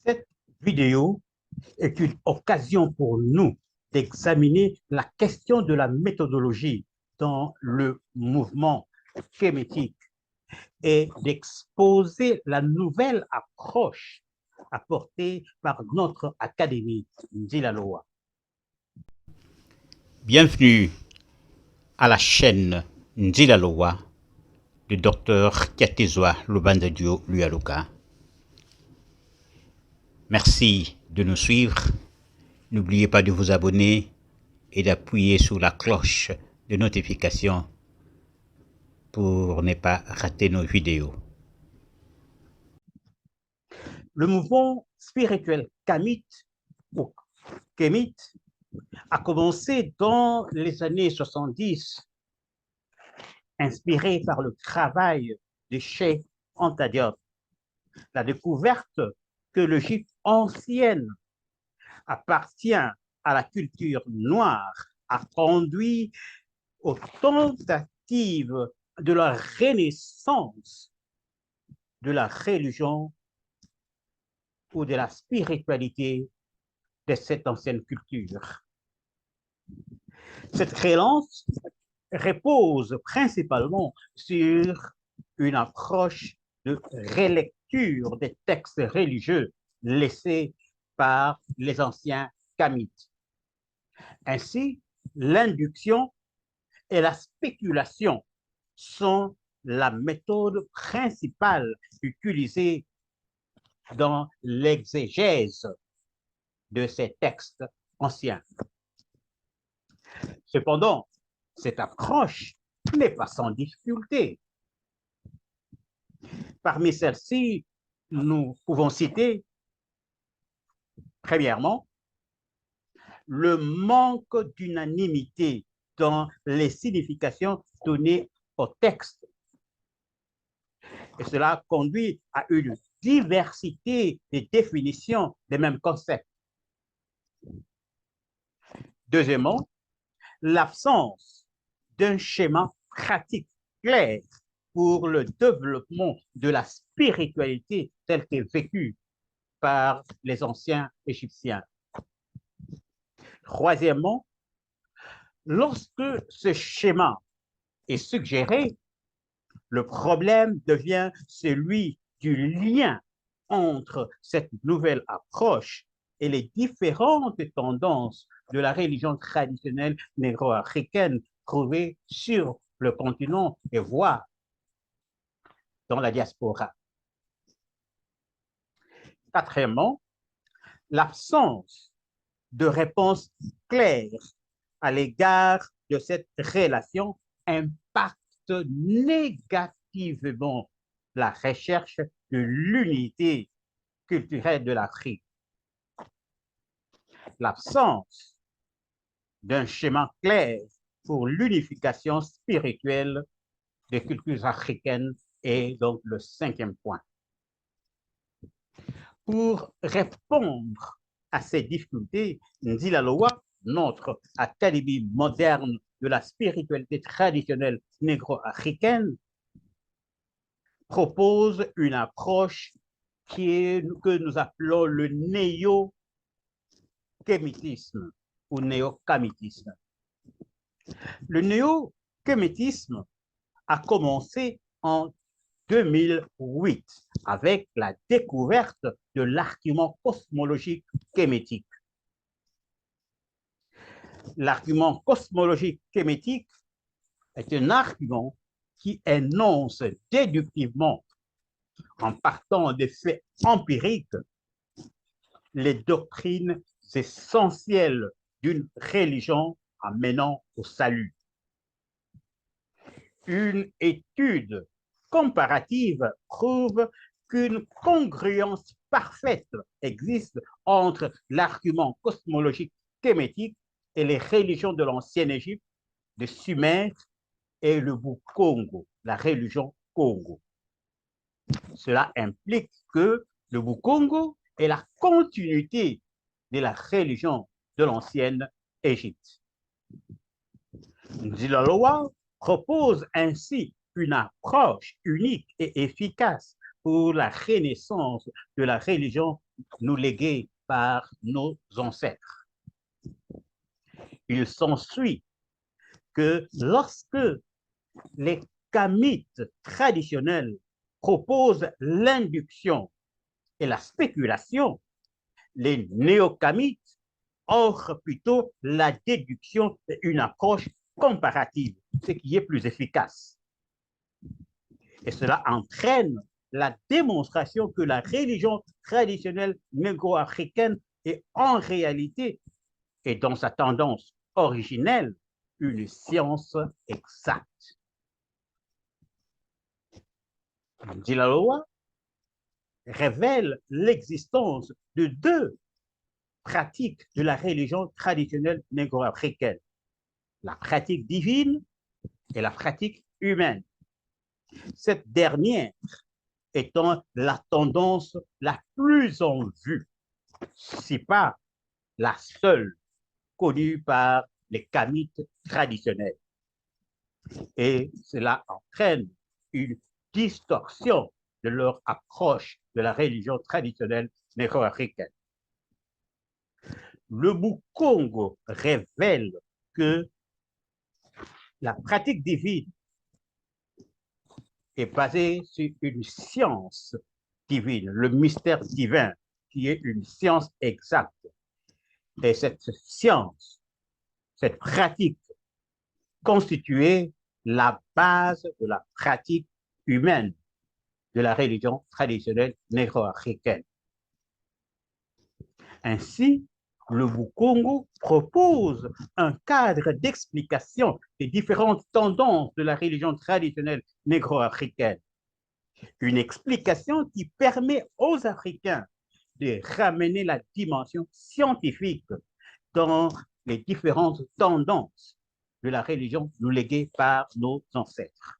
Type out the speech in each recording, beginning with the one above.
Cette vidéo est une occasion pour nous d'examiner la question de la méthodologie dans le mouvement kémétique et d'exposer la nouvelle approche apportée par notre Académie Ndilaloa. Bienvenue à la chaîne Ndilaloa du Dr Kiatizwa Lubandadio Lualuka. Merci de nous suivre. N'oubliez pas de vous abonner et d'appuyer sur la cloche de notification pour ne pas rater nos vidéos. Le mouvement spirituel kamite ou kémite a commencé dans les années 70, inspiré par le travail de Cheikh Anta Diop. La découverte que l'Égypte ancienne appartient à la culture noire a conduit aux tentatives de la renaissance de la religion ou de la spiritualité de cette ancienne culture. Cette relance repose principalement sur une approche de relecture des textes religieux laissés par les anciens kamites. Ainsi, l'induction et la spéculation sont la méthode principale utilisée dans l'exégèse de ces textes anciens. Cependant, cette approche n'est pas sans difficulté. Parmi celles-ci, nous pouvons citer, premièrement, le manque d'unanimité dans les significations données au texte. Et cela conduit à une diversité de définitions des mêmes concepts. Deuxièmement, l'absence d'un schéma pratique clair pour le développement de la spiritualité telle qu'elle est vécue par les anciens Égyptiens. Troisièmement, lorsque ce schéma est suggéré, le problème devient celui du lien entre cette nouvelle approche et les différentes tendances de la religion traditionnelle négro-africaine trouvée sur le continent et voire dans la diaspora. Quatrièmement, l'absence de réponse claire à l'égard de cette relation impacte négativement la recherche de l'unité culturelle de l'Afrique. L'absence d'un schéma clair pour l'unification spirituelle des cultures africaines est donc le cinquième point. Pour répondre à ces difficultés, Ndilaloa, notre académie moderne de la spiritualité traditionnelle négro-africaine, propose une approche que nous appelons le néo-kémitisme ou néo-kamitisme. Le néo-kémitisme a commencé en 2008 avec la découverte de l'argument cosmologique kémétique. L'argument cosmologique kémétique est un argument qui énonce déductivement, en partant des faits empiriques, les doctrines essentielles d'une religion amenant au salut. Une étude comparative prouve qu'une congruence parfaite existe entre l'argument cosmologique kémétique et les religions de l'ancienne Égypte, de Sumer et le Bukongo, la religion Congo. Cela implique que le Bukongo est la continuité de la religion de l'ancienne Égypte. Ndilaloa propose ainsi une approche unique et efficace pour la renaissance de la religion nous léguée par nos ancêtres. Il s'ensuit que lorsque les kamites traditionnels proposent l'induction et la spéculation, les néokamites offrent plutôt la déduction et une approche comparative, ce qui est plus efficace. Et cela entraîne la démonstration que la religion traditionnelle négro-africaine est en réalité et dans sa tendance originelle une science exacte. Ndilalowa révèle l'existence de deux pratiques de la religion traditionnelle négro-africaine, la pratique divine et la pratique humaine. Cette dernière étant la tendance la plus en vue, si pas la seule connue par les kamites traditionnels. Et cela entraîne une distorsion de leur approche de la religion traditionnelle négro-africaine. Le Mukongo révèle que la pratique divine est basée sur une science divine, le mystère divin, qui est une science exacte. Et cette science, cette pratique constituait la base de la pratique humaine de la religion traditionnelle négro-africaine. Ainsi, le Mukongo propose un cadre d'explication des différentes tendances de la religion traditionnelle négro-africaine. Une explication qui permet aux Africains de ramener la dimension scientifique dans les différentes tendances de la religion nous léguée par nos ancêtres.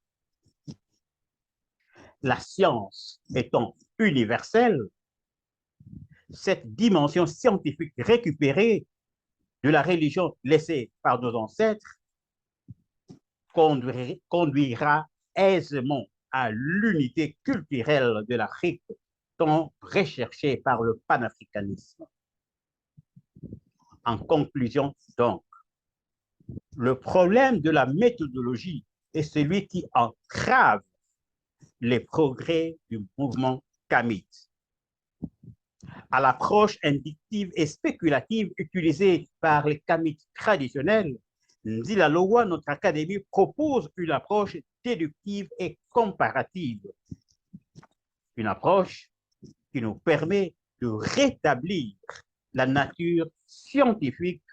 La science étant universelle, cette dimension scientifique récupérée de la religion laissée par nos ancêtres conduira aisément à l'unité culturelle de l'Afrique, tant recherchée par le panafricanisme. En conclusion, donc, le problème de la méthodologie est celui qui entrave les progrès du mouvement kamite. À l'approche inductive et spéculative utilisée par les kamites traditionnels, Ndilalowa, notre académie, propose une approche déductive et comparative. Une approche qui nous permet de rétablir la nature scientifique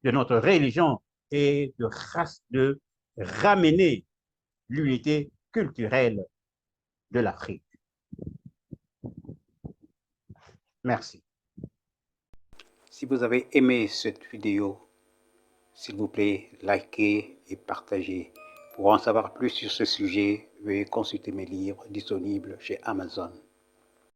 de notre religion et de ramener l'unité culturelle de l'Afrique. Merci. Si vous avez aimé cette vidéo, s'il vous plaît, likez et partagez. Pour en savoir plus sur ce sujet, veuillez consulter mes livres disponibles chez Amazon.